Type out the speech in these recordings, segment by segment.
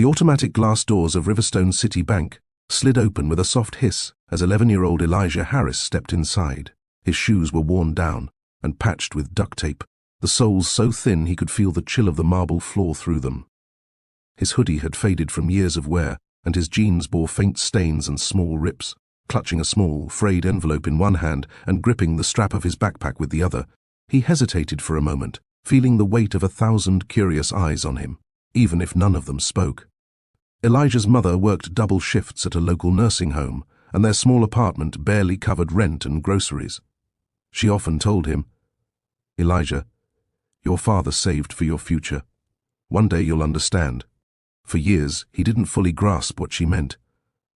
The automatic glass doors of Riverstone City Bank slid open with a soft hiss as 11-year-old Elijah Harris stepped inside. His shoes were worn down and patched with duct tape, the soles so thin he could feel the chill of the marble floor through them. His hoodie had faded from years of wear, and his jeans bore faint stains and small rips. Clutching a small, frayed envelope in one hand and gripping the strap of his backpack with the other, he hesitated for a moment, feeling the weight of 1,000 curious eyes on him, even if none of them spoke. Elijah's mother worked double shifts at a local nursing home, and their small apartment barely covered rent and groceries. She often told him, "Elijah, your father saved for your future. One day you'll understand." For years, he didn't fully grasp what she meant.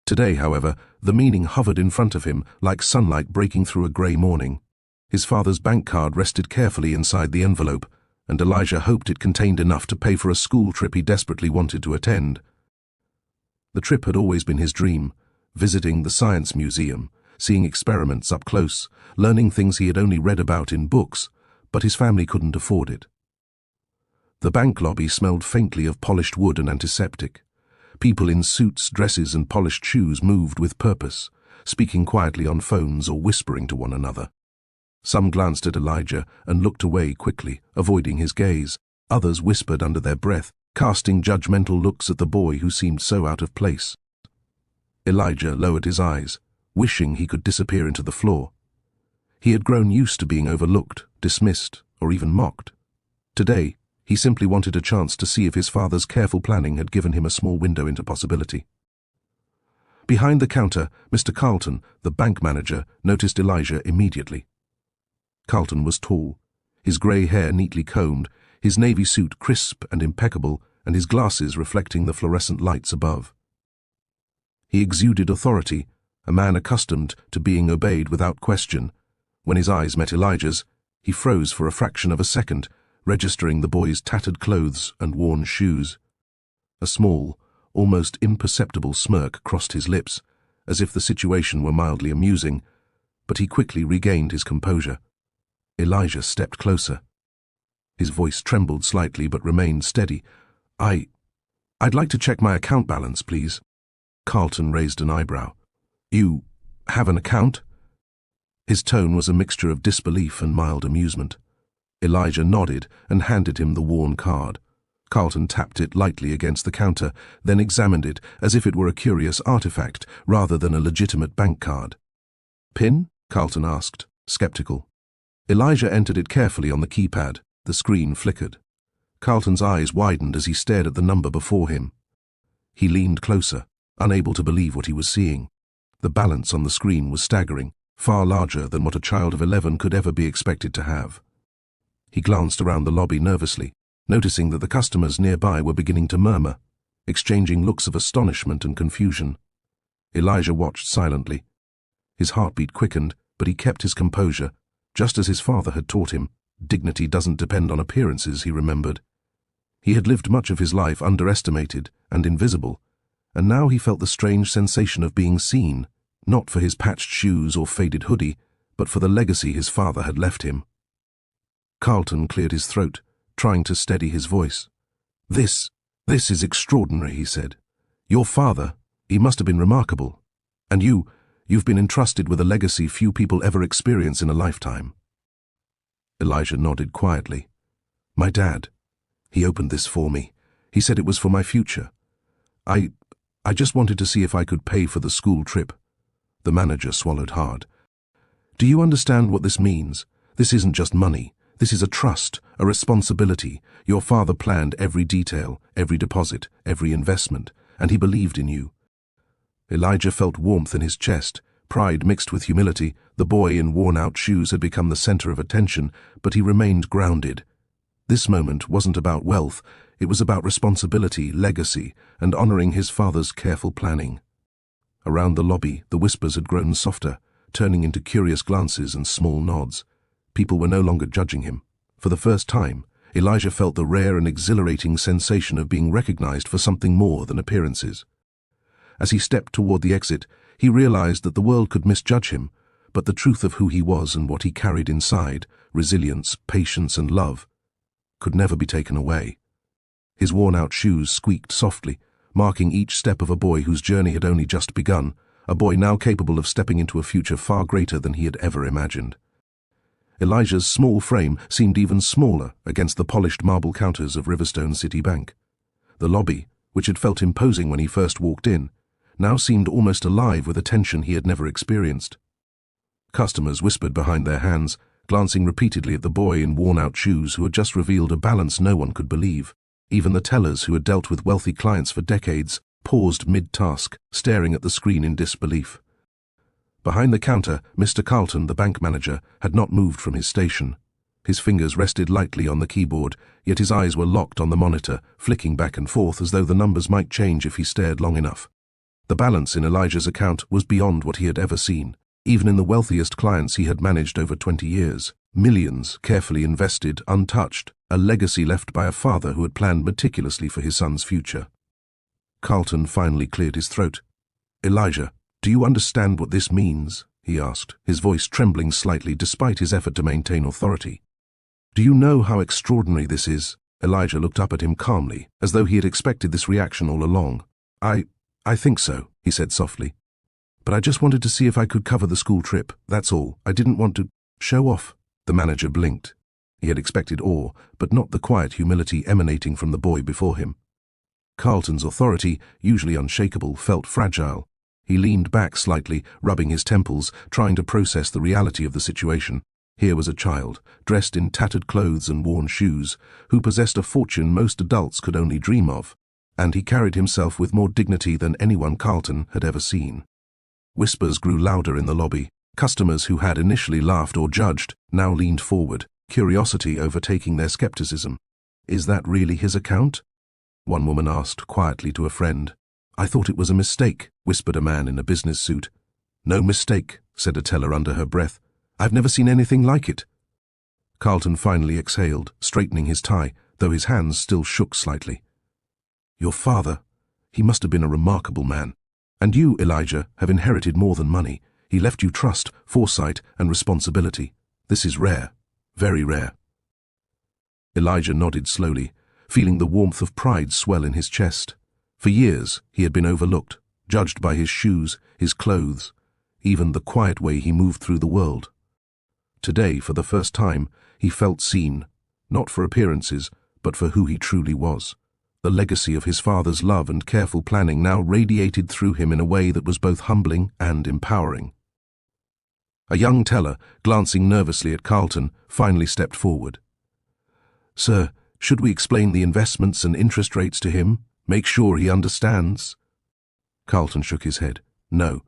Today, however, the meaning hovered in front of him like sunlight breaking through a grey morning. His father's bank card rested carefully inside the envelope, and Elijah hoped it contained enough to pay for a school trip he desperately wanted to attend. The trip had always been his dream, visiting the science museum, seeing experiments up close, learning things he had only read about in books, but his family couldn't afford it. The bank lobby smelled faintly of polished wood and antiseptic. People in suits, dresses, and polished shoes moved with purpose, speaking quietly on phones or whispering to one another. Some glanced at Elijah and looked away quickly, avoiding his gaze. Others whispered under their breath, casting judgmental looks at the boy who seemed so out of place. Elijah lowered his eyes, wishing he could disappear into the floor. He had grown used to being overlooked, dismissed, or even mocked. Today, he simply wanted a chance to see if his father's careful planning had given him a small window into possibility. Behind the counter, Mr. Carlton, the bank manager, noticed Elijah immediately. Carlton was tall, his grey hair neatly combed, his navy suit crisp and impeccable, and his glasses reflecting the fluorescent lights above. He exuded authority, a man accustomed to being obeyed without question. When his eyes met Elijah's, he froze for a fraction of a second, registering the boy's tattered clothes and worn shoes. A small, almost imperceptible smirk crossed his lips, as if the situation were mildly amusing, but he quickly regained his composure. Elijah stepped closer. His voice trembled slightly but remained steady. I'd like to check my account balance, please." Carlton raised an eyebrow. "You have an account?" His tone was a mixture of disbelief and mild amusement. Elijah nodded and handed him the worn card. Carlton tapped it lightly against the counter, then examined it as if it were a curious artifact rather than a legitimate bank card. "PIN?" Carlton asked, skeptical. Elijah entered it carefully on the keypad. The screen flickered. Carlton's eyes widened as he stared at the number before him. He leaned closer, unable to believe what he was seeing. The balance on the screen was staggering, far larger than what a child of 11 could ever be expected to have. He glanced around the lobby nervously, noticing that the customers nearby were beginning to murmur, exchanging looks of astonishment and confusion. Elijah watched silently. His heartbeat quickened, but he kept his composure, just as his father had taught him. Dignity doesn't depend on appearances, he remembered. He had lived much of his life underestimated and invisible, and now he felt the strange sensation of being seen, not for his patched shoes or faded hoodie, but for the legacy his father had left him. Carlton cleared his throat, trying to steady his voice. This is extraordinary," he said. "Your father, he must have been remarkable. And you've been entrusted with a legacy few people ever experience in a lifetime." Elijah nodded quietly. "My dad. He opened this for me. He said it was for my future. I just wanted to see if I could pay for the school trip." The manager swallowed hard. "Do you understand what this means? This isn't just money. This is a trust, a responsibility. Your father planned every detail, every deposit, every investment, and he believed in you." Elijah felt warmth in his chest, pride mixed with humility. The boy in worn-out shoes had become the center of attention, but he remained grounded. This moment wasn't about wealth, it was about responsibility, legacy, and honoring his father's careful planning. Around the lobby, the whispers had grown softer, turning into curious glances and small nods. People were no longer judging him. For the first time, Elijah felt the rare and exhilarating sensation of being recognized for something more than appearances. As he stepped toward the exit, he realized that the world could misjudge him, but the truth of who he was and what he carried inside, resilience, patience, and love, could never be taken away. His worn-out shoes squeaked softly, marking each step of a boy whose journey had only just begun, a boy now capable of stepping into a future far greater than he had ever imagined. Elijah's small frame seemed even smaller against the polished marble counters of Riverstone City Bank. The lobby, which had felt imposing when he first walked in, now seemed almost alive with a tension he had never experienced. Customers whispered behind their hands, glancing repeatedly at the boy in worn-out shoes who had just revealed a balance no one could believe. Even the tellers who had dealt with wealthy clients for decades paused mid-task, staring at the screen in disbelief. Behind the counter, Mr. Carlton, the bank manager, had not moved from his station. His fingers rested lightly on the keyboard, yet his eyes were locked on the monitor, flicking back and forth as though the numbers might change if he stared long enough. The balance in Elijah's account was beyond what he had ever seen. Even in the wealthiest clients he had managed over 20 years. Millions carefully invested, untouched, a legacy left by a father who had planned meticulously for his son's future. Carlton finally cleared his throat. "Elijah, do you understand what this means?" he asked, his voice trembling slightly despite his effort to maintain authority. "Do you know how extraordinary this is?" Elijah looked up at him calmly, as though he had expected this reaction all along. I think so," he said softly. "But I just wanted to see if I could cover the school trip, that's all. I didn't want to show off." The manager blinked. He had expected awe, but not the quiet humility emanating from the boy before him. Carlton's authority, usually unshakable, felt fragile. He leaned back slightly, rubbing his temples, trying to process the reality of the situation. Here was a child, dressed in tattered clothes and worn shoes, who possessed a fortune most adults could only dream of, and he carried himself with more dignity than anyone Carlton had ever seen. Whispers grew louder in the lobby. Customers who had initially laughed or judged now leaned forward, curiosity overtaking their skepticism. "Is that really his account?" one woman asked quietly to a friend. "I thought it was a mistake," whispered a man in a business suit. "No mistake," said a teller under her breath. "I've never seen anything like it." Carlton finally exhaled, straightening his tie, though his hands still shook slightly. "Your father, he must have been a remarkable man. And you, Elijah, have inherited more than money. He left you trust, foresight, and responsibility. This is rare, very rare." Elijah nodded slowly, feeling the warmth of pride swell in his chest. For years, he had been overlooked, judged by his shoes, his clothes, even the quiet way he moved through the world. Today, for the first time, he felt seen, not for appearances, but for who he truly was. The legacy of his father's love and careful planning now radiated through him in a way that was both humbling and empowering. A young teller, glancing nervously at Carlton, finally stepped forward. "Sir, should we explain the investments and interest rates to him? Make sure he understands?" Carlton shook his head. "No,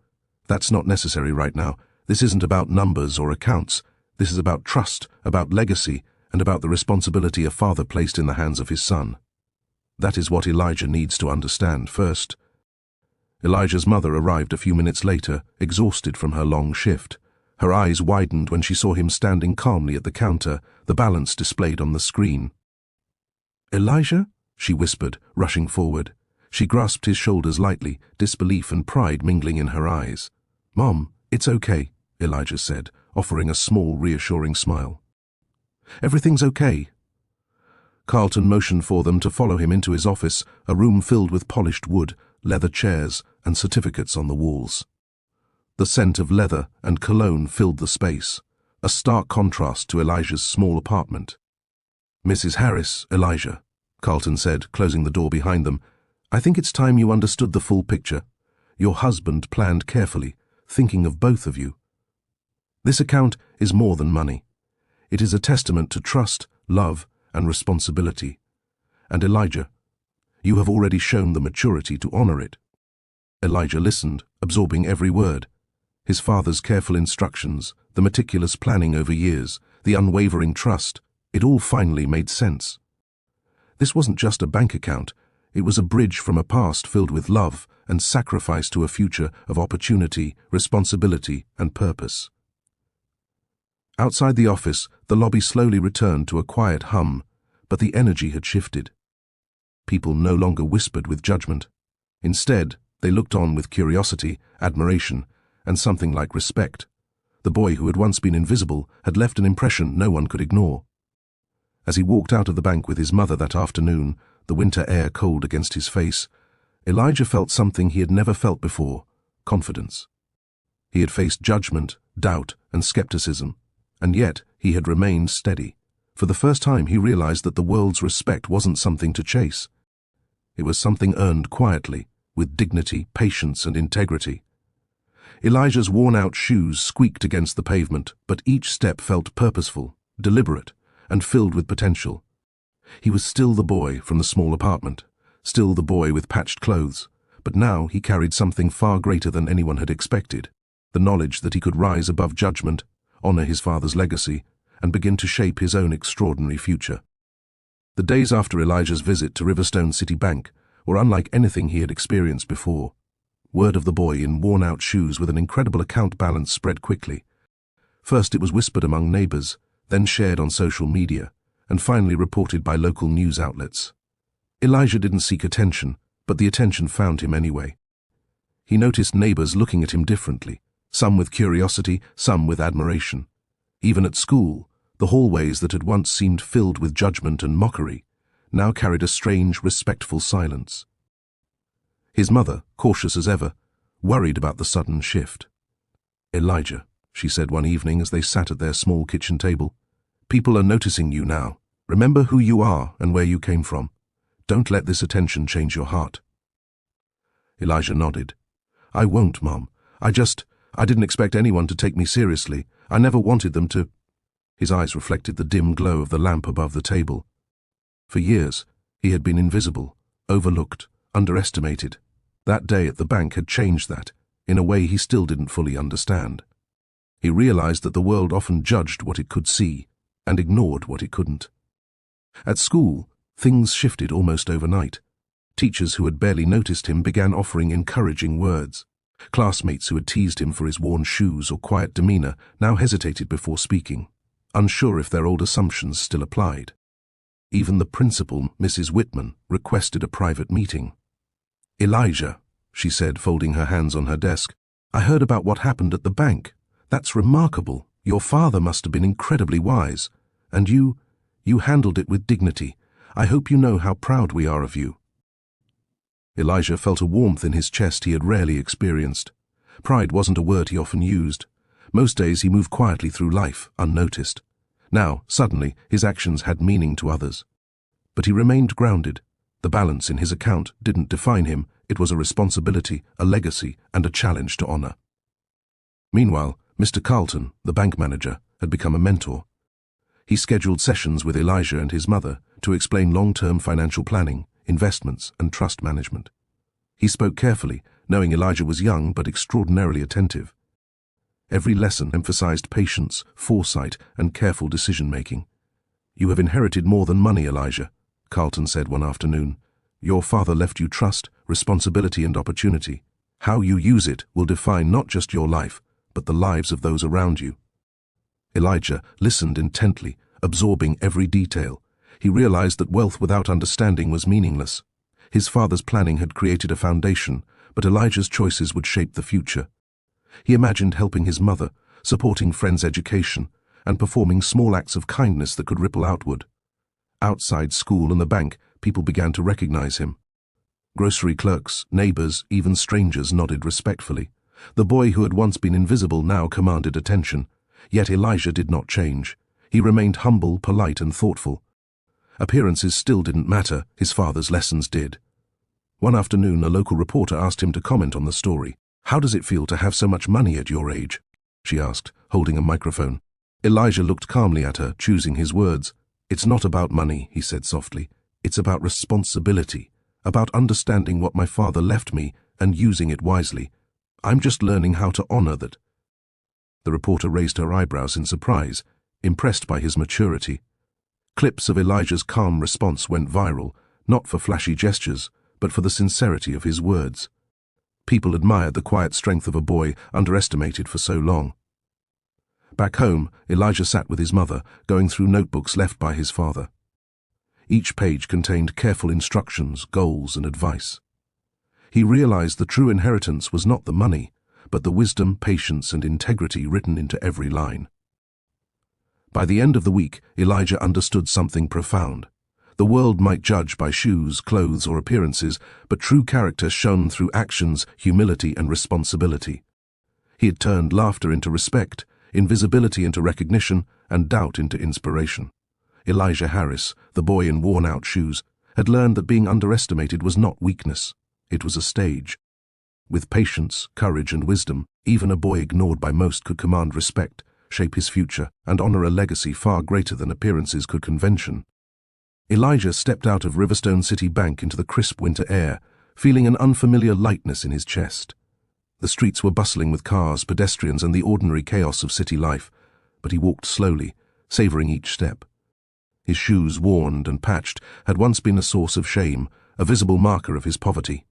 that's not necessary right now. This isn't about numbers or accounts. This is about trust, about legacy, and about the responsibility a father placed in the hands of his son. That is what Elijah needs to understand first." Elijah's mother arrived a few minutes later, exhausted from her long shift. Her eyes widened when she saw him standing calmly at the counter, the balance displayed on the screen. "Elijah?" she whispered, rushing forward. She grasped his shoulders lightly, disbelief and pride mingling in her eyes. "Mom, it's okay," Elijah said, offering a small, reassuring smile. "Everything's okay." Carlton motioned for them to follow him into his office, a room filled with polished wood, leather chairs, and certificates on the walls. The scent of leather and cologne filled the space, a stark contrast to Elijah's small apartment. "Mrs. Harris, Elijah," Carlton said, closing the door behind them, "I think it's time you understood the full picture. Your husband planned carefully, thinking of both of you. This account is more than money. It is a testament to trust, love, and responsibility. And Elijah, you have already shown the maturity to honor it." Elijah listened, absorbing every word. His father's careful instructions, the meticulous planning over years, the unwavering trust, it all finally made sense. This wasn't just a bank account, it was a bridge from a past filled with love and sacrifice to a future of opportunity, responsibility, and purpose. Outside the office, the lobby slowly returned to a quiet hum, but the energy had shifted. People no longer whispered with judgment. Instead, they looked on with curiosity, admiration, and something like respect. The boy who had once been invisible had left an impression no one could ignore. As he walked out of the bank with his mother that afternoon, the winter air cold against his face, Elijah felt something he had never felt before: confidence. He had faced judgment, doubt, and skepticism, and yet he had remained steady. For the first time he realized that the world's respect wasn't something to chase. It was something earned quietly, with dignity, patience, and integrity. Elijah's worn-out shoes squeaked against the pavement, but each step felt purposeful, deliberate, and filled with potential. He was still the boy from the small apartment, still the boy with patched clothes, but now he carried something far greater than anyone had expected: the knowledge that he could rise above judgment, honor his father's legacy, and begin to shape his own extraordinary future. The days after Elijah's visit to Riverstone City Bank were unlike anything he had experienced before. Word of the boy in worn-out shoes with an incredible account balance spread quickly. First it was whispered among neighbors, then shared on social media, and finally reported by local news outlets. Elijah didn't seek attention, but the attention found him anyway. He noticed neighbors looking at him differently, some with curiosity, some with admiration. Even at school, the hallways that had once seemed filled with judgment and mockery now carried a strange, respectful silence. His mother, cautious as ever, worried about the sudden shift. "Elijah," she said one evening as they sat at their small kitchen table, "people are noticing you now. Remember who you are and where you came from. Don't let this attention change your heart." Elijah nodded. "I won't, Mom. I didn't expect anyone to take me seriously. I never wanted them to." His eyes reflected the dim glow of the lamp above the table. For years, he had been invisible, overlooked, underestimated. That day at the bank had changed that, in a way he still didn't fully understand. He realized that the world often judged what it could see, and ignored what it couldn't. At school, things shifted almost overnight. Teachers who had barely noticed him began offering encouraging words. Classmates who had teased him for his worn shoes or quiet demeanor now hesitated before speaking, unsure if their old assumptions still applied. Even the principal, Mrs. Whitman, requested a private meeting. "Elijah," she said, folding her hands on her desk, "I heard about what happened at the bank. That's remarkable. Your father must have been incredibly wise. And you handled it with dignity. I hope you know how proud we are of you." Elijah felt a warmth in his chest he had rarely experienced. Pride wasn't a word he often used. Most days he moved quietly through life, unnoticed. Now, suddenly, his actions had meaning to others. But he remained grounded. The balance in his account didn't define him. It was a responsibility, a legacy, and a challenge to honor. Meanwhile, Mr. Carlton, the bank manager, had become a mentor. He scheduled sessions with Elijah and his mother to explain long-term financial planning, investments, and trust management. He spoke carefully, knowing Elijah was young but extraordinarily attentive. Every lesson emphasized patience, foresight, and careful decision-making. "You have inherited more than money, Elijah," Carlton said one afternoon. "Your father left you trust, responsibility, and opportunity. How you use it will define not just your life, but the lives of those around you." Elijah listened intently, absorbing every detail. He realized that wealth without understanding was meaningless. His father's planning had created a foundation, but Elijah's choices would shape the future. He imagined helping his mother, supporting friends' education, and performing small acts of kindness that could ripple outward. Outside school and the bank, people began to recognize him. Grocery clerks, neighbors, even strangers nodded respectfully. The boy who had once been invisible now commanded attention. Yet Elijah did not change. He remained humble, polite, and thoughtful. Appearances still didn't matter, his father's lessons did. One afternoon, a local reporter asked him to comment on the story. "How does it feel to have so much money at your age?" she asked, holding a microphone. Elijah looked calmly at her, choosing his words. "It's not about money," he said softly. "It's about responsibility, about understanding what my father left me and using it wisely. I'm just learning how to honor that." The reporter raised her eyebrows in surprise, impressed by his maturity. Clips of Elijah's calm response went viral, not for flashy gestures, but for the sincerity of his words. People admired the quiet strength of a boy underestimated for so long. Back home, Elijah sat with his mother, going through notebooks left by his father. Each page contained careful instructions, goals, and advice. He realized the true inheritance was not the money, but the wisdom, patience, and integrity written into every line. By the end of the week, Elijah understood something profound. The world might judge by shoes, clothes, or appearances, but true character shone through actions, humility, and responsibility. He had turned laughter into respect, invisibility into recognition, and doubt into inspiration. Elijah Harris, the boy in worn-out shoes, had learned that being underestimated was not weakness. It was a stage. With patience, courage, and wisdom, even a boy ignored by most could command respect, shape his future, and honor a legacy far greater than appearances could convention. Elijah stepped out of Riverstone City Bank into the crisp winter air, feeling an unfamiliar lightness in his chest. The streets were bustling with cars, pedestrians, and the ordinary chaos of city life, but he walked slowly, savoring each step. His shoes, worn and patched, had once been a source of shame, a visible marker of his poverty.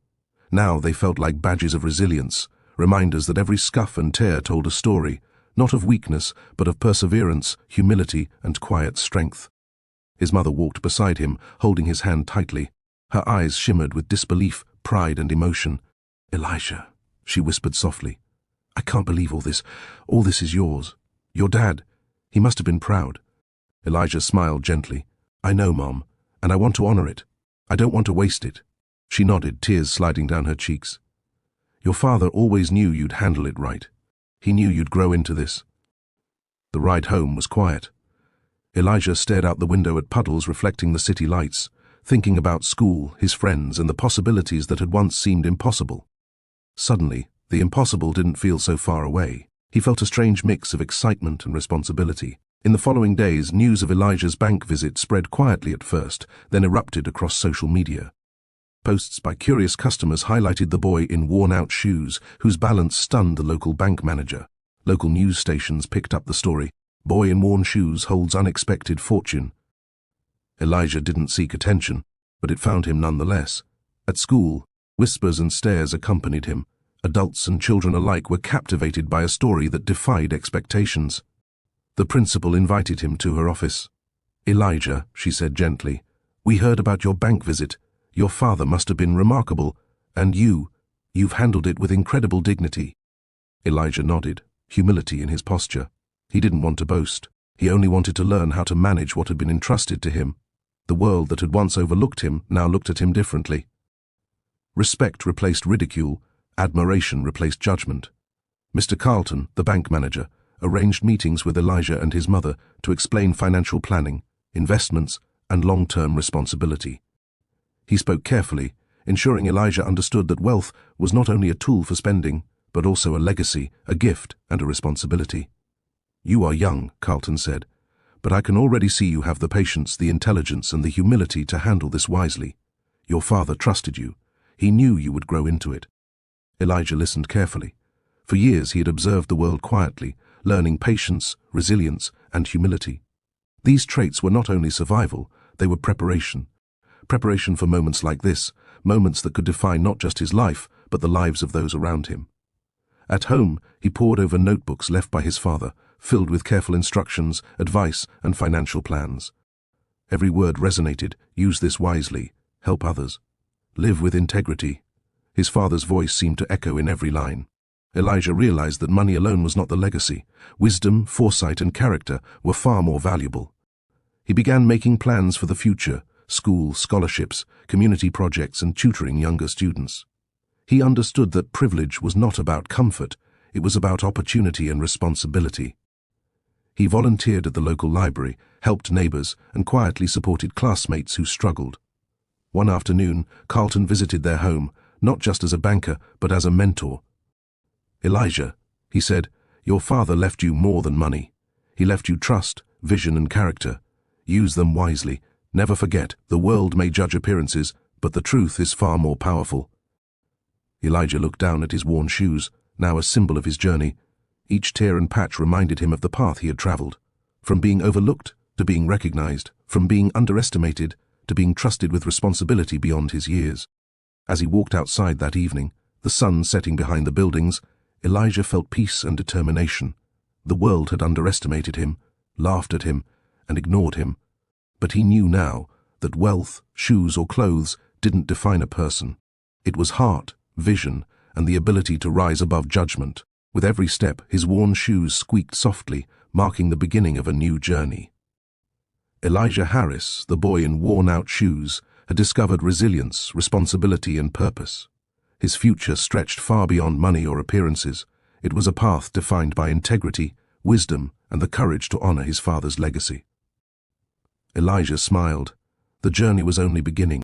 Now they felt like badges of resilience, reminders that every scuff and tear told a story, not of weakness, but of perseverance, humility, and quiet strength. His mother walked beside him, holding his hand tightly. Her eyes shimmered with disbelief, pride, and emotion. "Elijah," she whispered softly, "I can't believe all this. All this is yours. Your dad. He must have been proud." Elijah smiled gently. "I know, Mom, and I want to honor it. I don't want to waste it." She nodded, tears sliding down her cheeks. "Your father always knew you'd handle it right. He knew you'd grow into this." The ride home was quiet. Elijah stared out the window at puddles reflecting the city lights, thinking about school, his friends, and the possibilities that had once seemed impossible. Suddenly, the impossible didn't feel so far away. He felt a strange mix of excitement and responsibility. In the following days, news of Elijah's bank visit spread quietly at first, then erupted across social media. Posts by curious customers highlighted the boy in worn-out shoes, whose balance stunned the local bank manager. Local news stations picked up the story. "Boy in worn shoes holds unexpected fortune." Elijah didn't seek attention, but it found him nonetheless. At school, whispers and stares accompanied him. Adults and children alike were captivated by a story that defied expectations. The principal invited him to her office. "Elijah," she said gently, "we heard about your bank visit. Your father must have been remarkable, and you've handled it with incredible dignity." Elijah nodded, humility in his posture. He didn't want to boast. He only wanted to learn how to manage what had been entrusted to him. The world that had once overlooked him now looked at him differently. Respect replaced ridicule, admiration replaced judgment. Mr. Carlton, the bank manager, arranged meetings with Elijah and his mother to explain financial planning, investments, and long-term responsibility. He spoke carefully, ensuring Elijah understood that wealth was not only a tool for spending, but also a legacy, a gift, and a responsibility. "You are young," Carlton said, "but I can already see you have the patience, the intelligence, and the humility to handle this wisely. Your father trusted you. He knew you would grow into it." Elijah listened carefully. For years he had observed the world quietly, learning patience, resilience, and humility. These traits were not only survival, they were preparation. Preparation for moments like this, moments that could define not just his life, but the lives of those around him. At home, he pored over notebooks left by his father, filled with careful instructions, advice, and financial plans. Every word resonated: use this wisely, help others, live with integrity. His father's voice seemed to echo in every line. Elijah realized that money alone was not the legacy. Wisdom, foresight, and character were far more valuable. He began making plans for the future: school, scholarships, community projects, and tutoring younger students. He understood that privilege was not about comfort, it was about opportunity and responsibility. He volunteered at the local library, helped neighbors, and quietly supported classmates who struggled. One afternoon, Carlton visited their home, not just as a banker, but as a mentor. "Elijah," he said, "your father left you more than money. He left you trust, vision, and character. Use them wisely. Never forget, the world may judge appearances, but the truth is far more powerful." Elijah looked down at his worn shoes, now a symbol of his journey. Each tear and patch reminded him of the path he had traveled. From being overlooked to being recognized, from being underestimated to being trusted with responsibility beyond his years. As he walked outside that evening, the sun setting behind the buildings, Elijah felt peace and determination. The world had underestimated him, laughed at him, and ignored him. But he knew now that wealth, shoes, or clothes didn't define a person. It was heart, vision, and the ability to rise above judgment. With every step, his worn shoes squeaked softly, marking the beginning of a new journey. Elijah Harris, the boy in worn-out shoes, had discovered resilience, responsibility, and purpose. His future stretched far beyond money or appearances. It was a path defined by integrity, wisdom, and the courage to honor his father's legacy. Elijah smiled. The journey was only beginning.